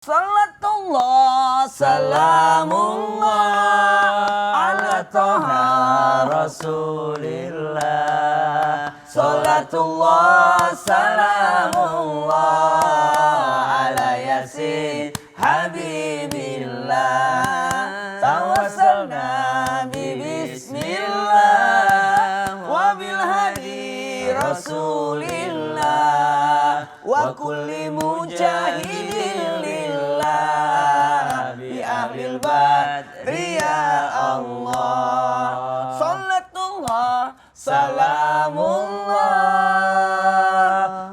Salatullah, salamullah ala toha rasulillah. Salatullah, salamullah ala yasin habibillah. Tawassalna bi bismillah wa bil hadi rasulillah wa kulli mujahidin Ahlil badri ya Allah. Salatullah, salamullah.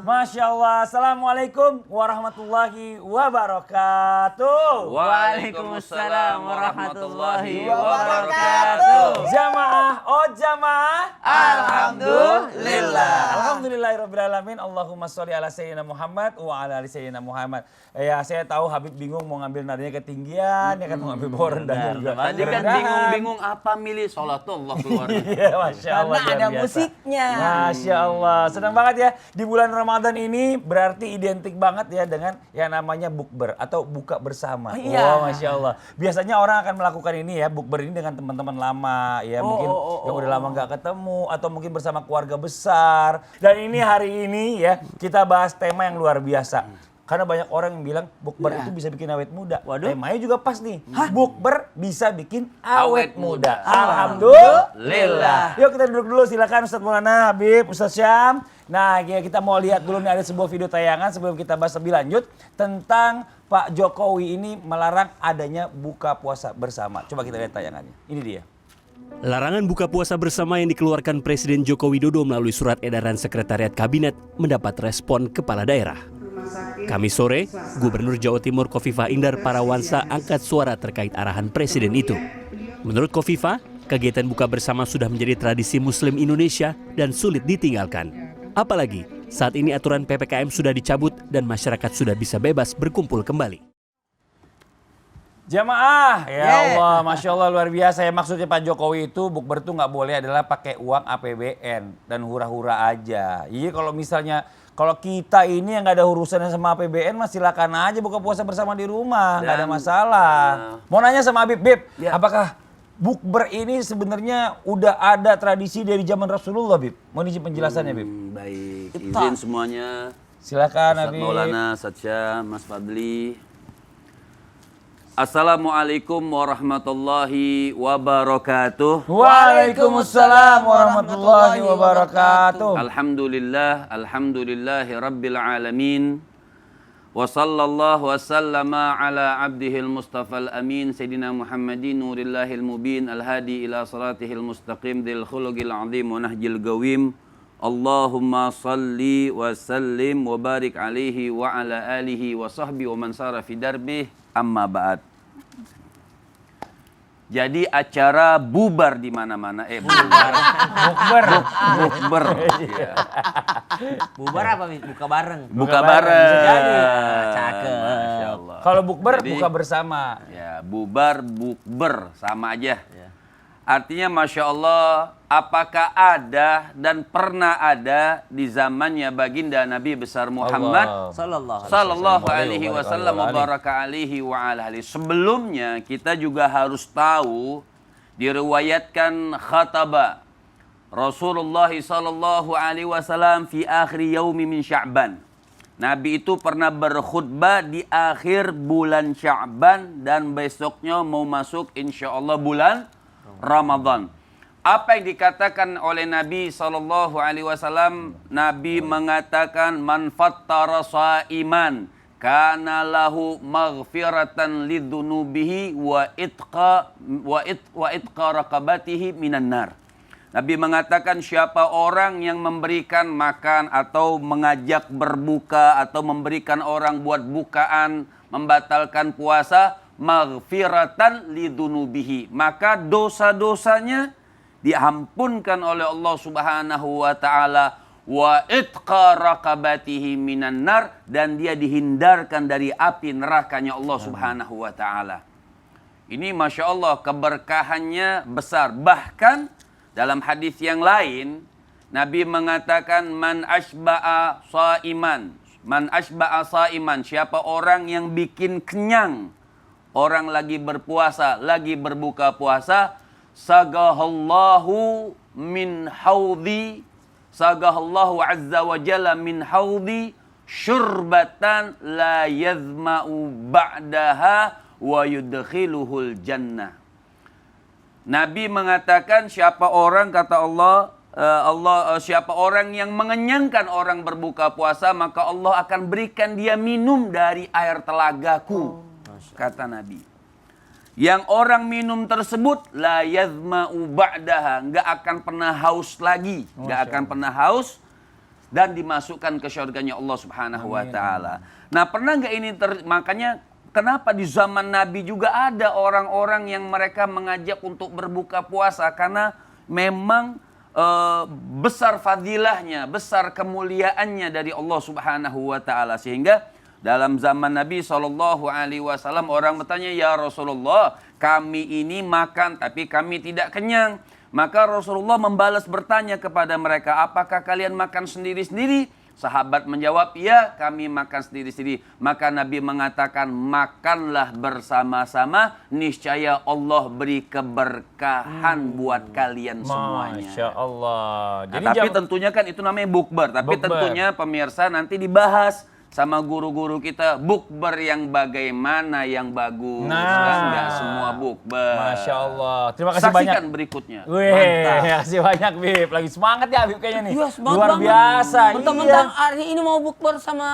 Masya Allah. Assalamualaikum warahmatullahi wabarakatuh. Waalaikumsalam warahmatullahi wabarakatuh. Jamaah, oh jamaah. Alhamdulillah. Alhamdulillahirrabbilalamin. Allahumma sholli ala sayyidina Muhammad wa ala ali sayyidina Muhammad. Ya saya tahu Habib bingung mau ngambil nadanya ketinggian, ya kan mau ngambil bawah rendah juga. Tadi kan bingung-bingung apa milih sholatullah keluar. Iya, Masya Allah. Karena ada musiknya. Masya Allah. Senang banget ya. Di bulan Ramadan ini berarti identik banget ya dengan yang namanya bukber atau buka bersama. Iya. Wow, Masya Allah. Biasanya orang akan melakukan ini ya, bukber ini dengan teman-teman lama ya. Mungkin yang udah lama nggak ketemu atau mungkin bersama keluarga besar. Dan ini hari ini ya kita bahas tema yang luar biasa. Karena banyak orang yang bilang bukber itu bisa bikin awet muda. Waduh. Temanya juga pas nih. Bukber bisa bikin awet muda. Alhamdulillah. Alhamdulillah. Yuk kita duduk dulu, silakan Ustadz Maulana, Habib, Ustadz Syam. Nah ya kita mau lihat dulu nih ada sebuah video tayangan sebelum kita bahas lebih lanjut tentang Pak Jokowi ini melarang adanya buka puasa bersama. Coba kita lihat tayangannya. Ini dia. Larangan buka puasa bersama yang dikeluarkan Presiden Joko Widodo melalui surat edaran Sekretariat Kabinet mendapat respon kepala daerah. Kamis sore, Gubernur Jawa Timur Khofifah Indar Parawansa angkat suara terkait arahan Presiden itu. Menurut Khofifah, kegiatan buka bersama sudah menjadi tradisi Muslim Indonesia dan sulit ditinggalkan. Apalagi saat ini aturan PPKM sudah dicabut dan masyarakat sudah bisa bebas berkumpul kembali. Jamaah, ya Allah, Masya Allah luar biasa ya. Maksudnya Pak Jokowi itu bukber tuh nggak boleh adalah pakai uang APBN dan hura-hura aja. Iya kalau kita ini yang nggak ada urusannya sama APBN, mah silakan aja buka puasa bersama di rumah, nggak ada masalah. Mau nanya sama Habib, Bib, apakah bukber ini sebenarnya udah ada tradisi dari zaman Rasulullah, Bib? Mau izin penjelasannya, Bib? Baik, izin semuanya. Silakan, Ustadz Habib. Maulana, Satya, Mas Fadli. Assalamualaikum warahmatullahi wabarakatuh. Waalaikumsalam warahmatullahi wabarakatuh. Alhamdulillahi rabbil alamin. Wa sallallahu wasallama ala abdihil mustafal amin Sayyidina Muhammadin nurillahil mubin al-hadi ila salatihil mustaqim dil khuluqil azim wa nahjil gawim. Allahumma salli wa sallim wa barik alaihi wa ala alihi wa sahbihi wa man sara fi darbih amma ba'd. Jadi acara bubar di mana-mana. Bukber. Ya. Bubar apa? Buka bareng. Buka bareng. Bisa jadi. Cakep. Masya Allah. Kalau bukber, Jadi, buka bersama. Ya, bubar, bukber sama aja. Artinya Masya Allah, apakah ada dan pernah ada di zamannya baginda Nabi besar Muhammad Sallallahu alaihi wasallam wa baraka alaihi wa ala alihi. Sebelumnya kita juga harus tahu, diriwayatkan khataba Rasulullah sallallahu alaihi wasallam fi akhir yaumi min Sya'ban. Nabi itu pernah berkhutbah di akhir bulan Sya'ban dan besoknya mau masuk insyaallah bulan Ramadan. Apa yang dikatakan oleh Nabi SAW? Nabi mengatakan man fattara shaiman kana lahu maghfiratan lidzunubihi wa itqa raqabatihi minan nar. Nabi mengatakan siapa orang yang memberikan makan atau mengajak berbuka atau memberikan orang buat bukaan, membatalkan puasa, maghfiratan lidzunubihi, maka dosa-dosanya diampunkan oleh Allah Subhanahu wa taala, wa itqa raqabatihi minan nar, dan dia dihindarkan dari api nerakanya Allah Subhanahu wa taala. Ini Masya Allah keberkahannya besar. Bahkan dalam hadis yang lain Nabi mengatakan man asba'a shaiman, Man asba'a sa'iman, siapa orang yang bikin kenyang orang lagi berpuasa, lagi berbuka puasa, sagahallahu min haudhi, sagahallahu azza wa jalla min haudhi syurbatan la yazma'u ba'daha wa yudkhiluhul jannah. Nabi mengatakan siapa orang, kata Allah, siapa orang yang mengenyangkan orang berbuka puasa, maka Allah akan berikan dia minum dari air telagaku, kata Nabi. Yang orang minum tersebut la yazma'u ba'daha, enggak akan pernah haus lagi, enggak akan pernah haus, dan dimasukkan ke syurganya Allah Subhanahu wa taala. Nah, pernah enggak ini makanya kenapa di zaman Nabi juga ada orang-orang yang mereka mengajak untuk berbuka puasa, karena memang besar fadilahnya, besar kemuliaannya dari Allah Subhanahu wa taala, sehingga dalam zaman Nabi SAW orang bertanya, ya Rasulullah, kami ini makan tapi kami tidak kenyang. Maka Rasulullah membalas bertanya kepada mereka, apakah kalian makan sendiri-sendiri? Sahabat menjawab, ya kami makan sendiri-sendiri. Maka Nabi mengatakan, makanlah bersama-sama, niscaya Allah beri keberkahan buat kalian semuanya. Masya Allah. Nah, tapi tentunya kan itu namanya bukber. Tapi tentunya pemirsa nanti dibahas sama guru-guru kita, bukber yang bagaimana yang bagus. Nah, enggak semua bukber. Masya Allah. Terima kasih banyak. Saksikan berikutnya. Wih, terima kasih banyak Bib. Lagi semangat ya Bib kayaknya nih. Iya, semangat luar banget. biasa. Mentang-mentang hari ini mau bukber sama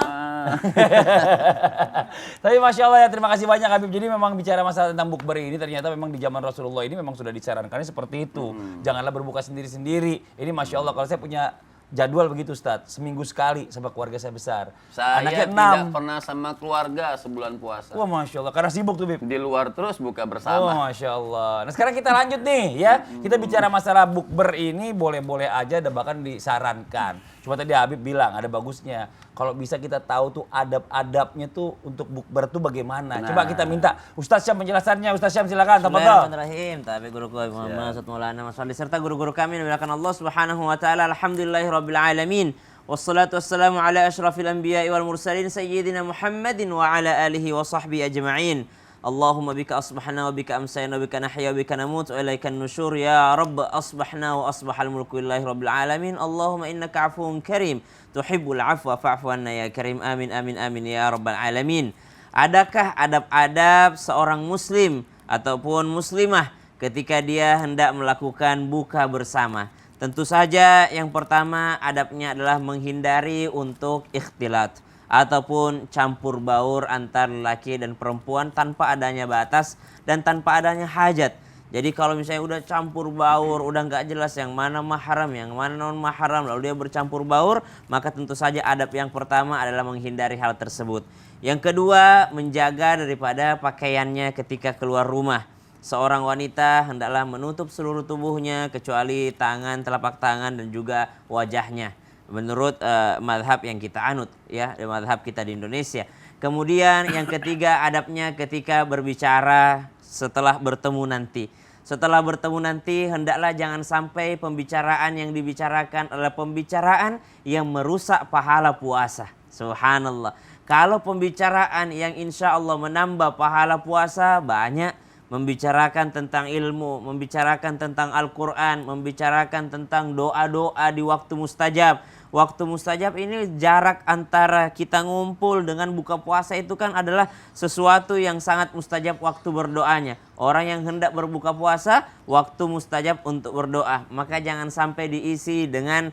Tapi Masya Allah ya, terima kasih banyak Habib. Jadi memang bicara masalah tentang bukber ini, ternyata memang di zaman Rasulullah ini memang sudah disarankannya seperti itu. Janganlah berbuka sendiri-sendiri. Ini Masya Allah, kalau saya punya jadwal begitu Ustadz, seminggu sekali sama keluarga saya besar. Saya Anaknya tidak pernah sama keluarga sebulan puasa. Wah Masya Allah, karena sibuk tuh Bib. Di luar terus buka Oh bersama. Masya Allah. Nah sekarang kita lanjut nih ya. Kita bicara masalah bukber ini boleh-boleh aja dan bahkan disarankan. Cuma tadi Habib bilang ada bagusnya. Kalau bisa kita tahu tuh adab-adabnya tuh untuk bukber tuh bagaimana. Coba kita minta Ustaz Syam penjelasannya. Ustaz Syam silakan. Tafadhol. Bismillahirrahmanirrahim. Tapi guruku Muhammad Maulana Mas Wali serta guru-guru kami dimuliakan Allah Subhanahu wa taala. Alhamdulillahirabbil alamin. Wassalatu wassalamu ala asyrafil anbiya'i wal mursalin sayyidina Muhammadin wa ala alihi wa sahbihi ajma'in. Allahumma bika asbahna wa bika amsayna wa bika nahya wa bika namut wa ilaikan nusyur ya Rabb, asbahna wa asbahal mulku lillahi rabbil alamin. Allahumma innaka afuwun karim tuhibbul afwa fa'fu anna ya karim. Amin amin amin ya rabbal alamin. Adakah adab-adab seorang muslim ataupun muslimah ketika dia hendak melakukan buka bersama? Tentu saja yang pertama adabnya adalah menghindari untuk ikhtilat ataupun campur baur antar laki dan perempuan tanpa adanya batas dan tanpa adanya hajat. Jadi kalau misalnya udah campur baur, udah nggak jelas yang mana mahram, yang mana non mahram, lalu dia bercampur baur, maka tentu saja adab yang pertama adalah menghindari hal tersebut. Yang kedua, menjaga daripada pakaiannya ketika keluar rumah. Seorang wanita hendaklah menutup seluruh tubuhnya kecuali tangan, telapak tangan dan juga wajahnya. Menurut madhab yang kita anut ya, madhab kita di Indonesia. Kemudian yang ketiga adabnya ketika berbicara setelah bertemu nanti. Setelah bertemu nanti hendaklah jangan sampai pembicaraan yang dibicarakan adalah pembicaraan yang merusak pahala puasa. Subhanallah. Kalau pembicaraan yang insya Allah menambah pahala puasa banyak, membicarakan tentang ilmu, membicarakan tentang Al-Quran, membicarakan tentang doa-doa di waktu mustajab. Waktu mustajab ini jarak antara kita ngumpul dengan buka puasa itu kan adalah sesuatu yang sangat mustajab waktu berdoanya. Orang yang hendak berbuka puasa, waktu mustajab untuk berdoa. Maka jangan sampai diisi dengan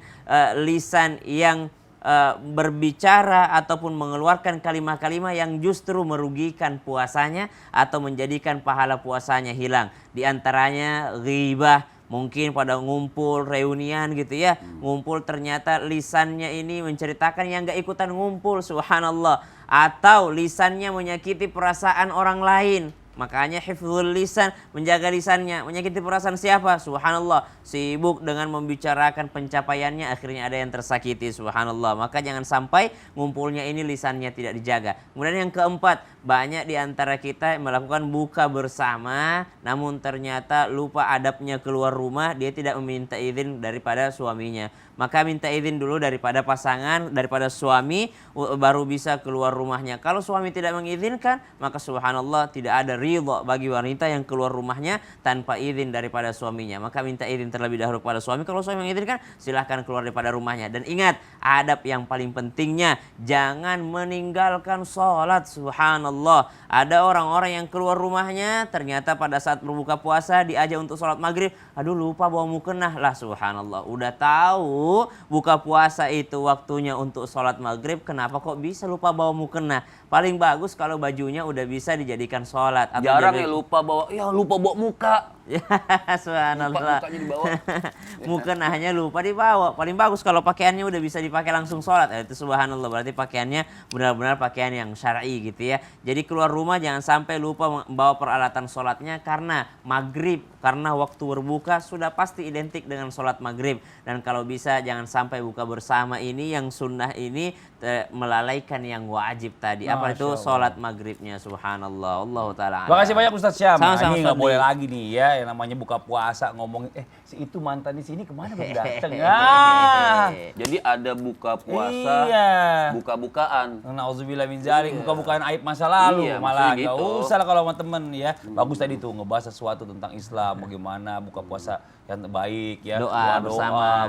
lisan yang berbicara ataupun mengeluarkan kalimat-kalimat yang justru merugikan puasanya atau menjadikan pahala puasanya hilang. Di antaranya ghibah, mungkin pada ngumpul reunian gitu ya, ngumpul ternyata lisannya ini menceritakan yang gak ikutan ngumpul, subhanallah, atau lisannya menyakiti perasaan orang lain. Makanya hifdzul lisan, menjaga lisannya, menyakiti perasaan siapa? Subhanallah, sibuk dengan membicarakan pencapaiannya, akhirnya ada yang tersakiti, subhanallah. Maka jangan sampai ngumpulnya ini lisannya tidak dijaga. Kemudian yang keempat, banyak di antara kita yang melakukan buka bersama, namun ternyata lupa adabnya keluar rumah, dia tidak meminta izin daripada suaminya. Maka minta izin dulu daripada pasangan, daripada suami, baru bisa keluar rumahnya. Kalau suami tidak mengizinkan, maka subhanallah tidak ada ridha bagi wanita yang keluar rumahnya tanpa izin daripada suaminya. Maka minta izin terlebih dahulu kepada suami. Kalau suami mengizinkan, silahkan keluar daripada rumahnya. Dan ingat, adab yang paling pentingnya, jangan meninggalkan sholat. Subhanallah, ada orang-orang yang keluar rumahnya, ternyata pada saat berbuka puasa diajak untuk sholat maghrib, aduh lupa bawa mukena lah. Subhanallah, udah tahu buka puasa itu waktunya untuk sholat maghrib, kenapa kok bisa lupa bawa mukena? Paling bagus kalau bajunya udah bisa dijadikan sholat. Jarang ya lupa bawa muka. Subhanallah. Mukanya dibawa. Mukenahnya lupa dibawa. Paling bagus kalau pakaiannya udah bisa dipakai langsung sholat. Itu subhanallah, berarti pakaiannya benar-benar pakaian yang syar'i gitu ya. Jadi keluar rumah jangan sampai lupa membawa peralatan sholatnya karena maghrib, karena waktu berbuka sudah pasti identik dengan sholat maghrib. Dan kalau bisa jangan sampai buka bersama ini yang sunnah ini melalaikan yang wajib tadi. Apa itu? Sholat maghribnya. Subhanallah. Allah ta'ala. Makasih banyak Ustadz Syam. Sama-sama, Ini nggak Fadli. boleh lagi nih ya, yang namanya buka puasa ngomongin si itu mantan di sini kemana belum dateng. Ah. Jadi ada buka puasa, Iya. buka-bukaan. Nauzubillah min zalik, buka-bukaan aib masa lalu. Iya, Malah maksudnya nggak gitu. usah lah kalau sama temen ya. Bagus tadi tuh ngebahas sesuatu tentang Islam, bagaimana buka puasa yang baik ya. Doa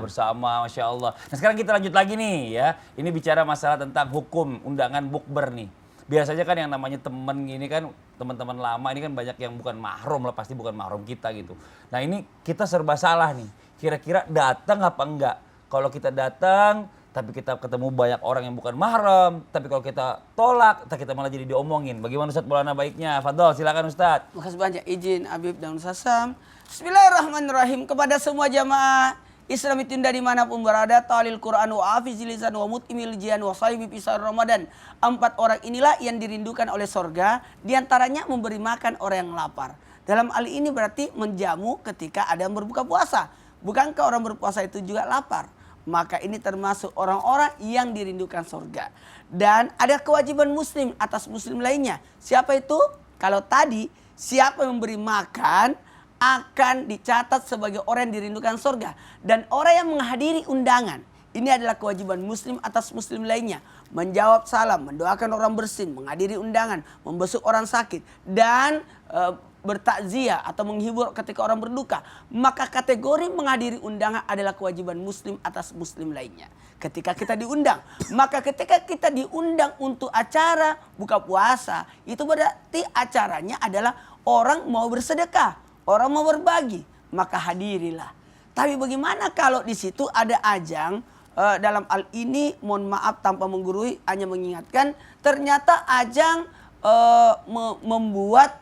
bersama, Masya Allah. Nah sekarang kita lanjut lagi nih ya. Ini bicara masalah tentang hukum undangan bukber nih. Biasanya kan yang namanya temen gini kan, teman-teman lama ini kan banyak yang bukan mahram lah, pasti bukan mahram kita gitu. Nah ini kita serba salah nih. Kira-kira datang apa enggak? Kalau kita datang tapi kita ketemu banyak orang yang bukan mahram, tapi kalau kita tolak, kita malah jadi diomongin. Bagaimana Ustadz Maulana baiknya? Fadol, silakan Ustadz. Makasih banyak izin Habib dan Ustaz Sam. Bismillahirrahmanirrahim. Kepada semua jamaah Islam itu dimanapun berada, talil Quran wa hafizil lisan wa mut'imil jian wa sahibi pisar Ramadan. 4 orang inilah yang dirindukan oleh sorga, diantaranya memberi makan orang yang lapar. Dalam hal ini berarti menjamu ketika ada yang berbuka puasa. Bukankah orang berpuasa itu juga lapar? Maka ini termasuk orang-orang yang dirindukan sorga. Dan ada kewajiban muslim atas muslim lainnya. Siapa itu? Kalau tadi siapa yang memberi makan akan dicatat sebagai orang yang dirindukan sorga. Dan orang yang menghadiri undangan, ini adalah kewajiban muslim atas muslim lainnya. Menjawab salam, mendoakan orang bersin, menghadiri undangan, membesuk orang sakit, dan bertakziah atau menghibur ketika orang berduka. Maka kategori menghadiri undangan adalah kewajiban muslim atas muslim lainnya. Ketika kita diundang, maka ketika kita diundang untuk acara buka puasa, itu berarti acaranya adalah orang mau bersedekah, orang mau berbagi, maka hadirilah. Tapi bagaimana kalau di situ ada ajang, dalam hal ini mohon maaf tanpa menggurui, hanya mengingatkan, ternyata ajang membuat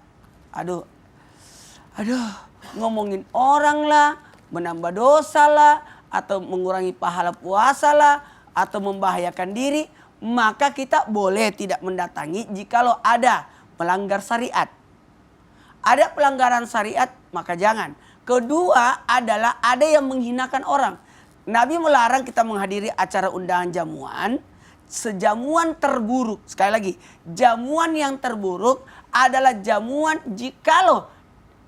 ngomongin orang lah, menambah dosa lah, atau mengurangi pahala puasa lah, atau membahayakan diri, maka kita boleh tidak mendatangi jikalau ada pelanggar syariat. Ada pelanggaran syariat, maka jangan. Kedua adalah ada yang menghinakan orang. Nabi melarang kita menghadiri acara undangan jamuan. Sejamuan terburuk, sekali lagi, jamuan yang terburuk adalah jamuan jikalau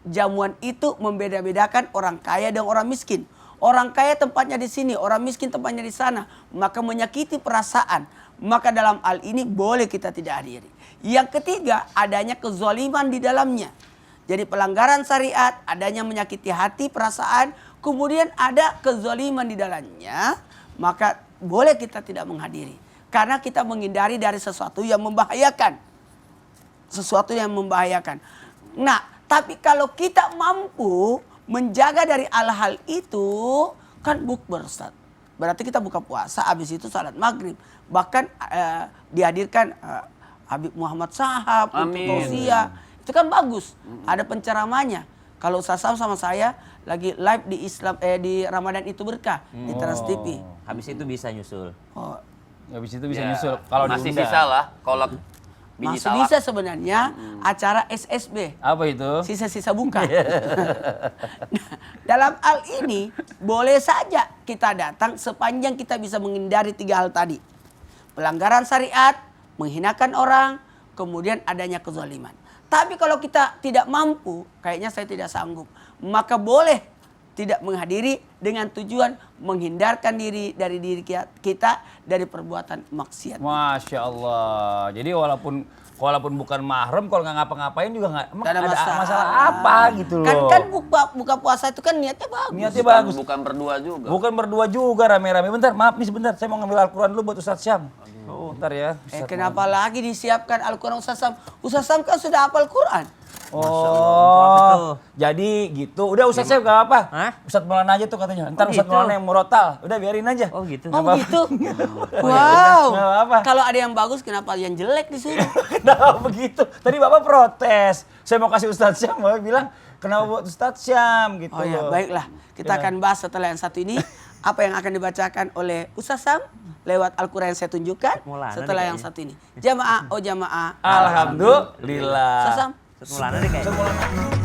jamuan itu membeda-bedakan orang kaya dan orang miskin. Orang kaya tempatnya di sini, orang miskin tempatnya di sana, maka menyakiti perasaan. Maka dalam hal ini boleh kita tidak hadiri. Yang ketiga, adanya kezaliman di dalamnya. Jadi pelanggaran syariat, adanya menyakiti hati, perasaan, kemudian ada kezaliman di dalamnya, maka boleh kita tidak menghadiri. Karena kita menghindari dari sesuatu yang membahayakan. Sesuatu yang membahayakan. Nah, tapi kalau kita mampu menjaga dari hal-hal itu, kan bukber, Ustaz. Berarti kita buka puasa, habis itu salat maghrib. Bahkan dihadirkan Habib Muhammad Sahab, untuk tausiah. Itu kan bagus. Ada penceramanya. Kalau Ustaz Sam sama saya lagi live di Islam di Ramadan itu berkah di Trans TV. Habis itu bisa nyusul. Oh, Habis itu bisa nyusul. Kalau masih diundang. bisa lah kolak biji masih salak. bisa sebenarnya acara SSB. Apa itu? Sisa-sisa buka. Nah, dalam hal ini boleh saja kita datang sepanjang kita bisa menghindari 3 hal tadi. Pelanggaran syariat, menghinakan orang, kemudian adanya kezaliman. Tapi kalau kita tidak mampu, kayaknya saya tidak sanggup, maka boleh tidak menghadiri dengan tujuan menghindarkan diri dari diri kita dari perbuatan maksiat. Masya Allah. Jadi walaupun bukan mahram, kalau nggak ngapa-ngapain juga nggak emang ada masalah apa gitu loh. Kan buka puasa itu kan niatnya bagus. Niatnya bagus. Bukan berdua juga. Bukan berdua juga rame-rame. Bentar, maaf nih sebentar. Saya mau ngambil Al-Quran dulu buat Ustadz Syam. Oh, bentar ya. Kenapa lagi disiapkan Al-Quran Ustaz Sam? Ustaz Sam kan sudah hafal Quran. Oh, jadi gitu. Udah Ustadz Syam gak apa-apa. Hah? Ustadz Maulana aja tuh katanya. Ntar Ustadz gitu? Maulana yang murotal. Udah biarin aja. Oh gitu. Oh begitu? Nggak Wow. apa-apa. Kalau ada yang bagus kenapa yang jelek disuruh? Kenapa begitu? Tadi Bapak protes. Saya mau kasih Ustadz Syam, Bapak bilang kenapa buat Ustadz Syam gitu. Oh ya, loh. baiklah. Kita akan bahas setelah yang satu ini apa yang akan dibacakan oleh Ustaz Sam lewat Al-Quran yang saya tunjukkan Maulana setelah nih yang kayaknya. satu ini. Jamaah, oh jamaah. Alhamdulillah. Ustaz Sam. Ustadz Maulana deh kayaknya. Ustadz Maulana.